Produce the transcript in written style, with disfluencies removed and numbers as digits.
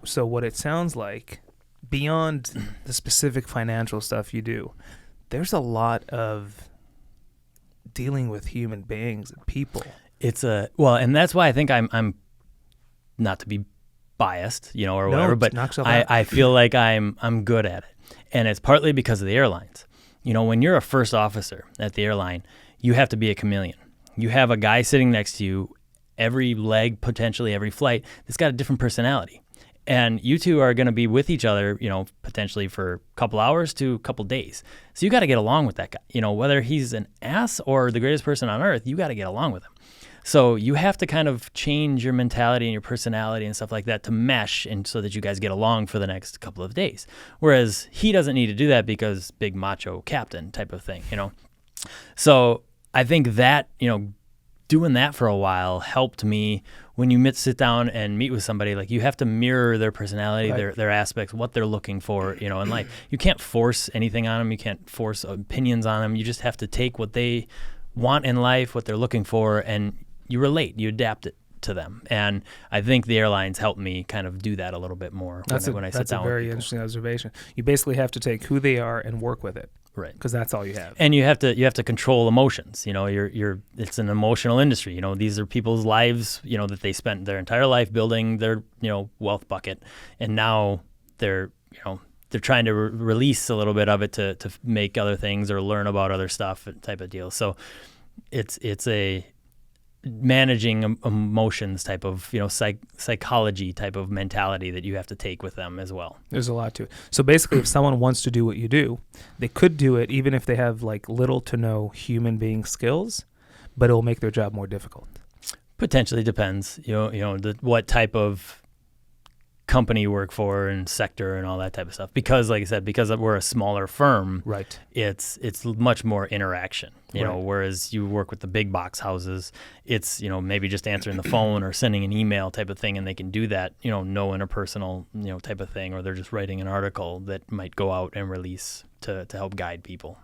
So what it sounds like, beyond the specific financial stuff you do, there's a lot of dealing with human beings and people. And that's why I think I'm not to be biased, or whatever, but I feel like I'm good at it. And it's partly because of the airlines. When you're a first officer at the airline, you have to be a chameleon. You have a guy sitting next to you every leg, potentially every flight, that's got a different personality. And you two are going to be with each other, potentially for a couple hours to a couple days. So you got to get along with that guy. Whether he's an ass or the greatest person on earth, you got to get along with him. So you have to kind of change your mentality and your personality and stuff like that to mesh, and so that you guys get along for the next couple of days. Whereas he doesn't need to do that because big macho captain type of thing, So I think that, doing that for a while helped me. When you sit down and meet with somebody, like, you have to mirror their personality, right, their aspects, what they're looking for, in life. You can't force anything on them. You can't force opinions on them. You just have to take what they want in life, what they're looking for, and you relate, you adapt it to them. And I think the airlines helped me kind of do that a little bit more when I sit down with people. That's a very interesting observation. You basically have to take who they are and work with it. Right. Because that's all you have. And you have to control emotions. It's an emotional industry. These are people's lives, that they spent their entire life building their, wealth bucket. And now they're trying to release a little bit of it to make other things or learn about other stuff type of deal. So it's a managing emotions type of, psychology type of mentality that you have to take with them as well. There's a lot to it. So basically, if someone wants to do what you do, they could do it even if they have like little to no human being skills, but it will make their job more difficult. Potentially, depends, what type of company you work for and sector and all that type of stuff. Because, like I said, because we're a smaller firm, right, it's much more interaction. Right. Whereas you work with the big box houses, it's maybe just answering the phone or sending an email type of thing, and they can do that, no interpersonal type of thing, or they're just writing an article that might go out and release to help guide people.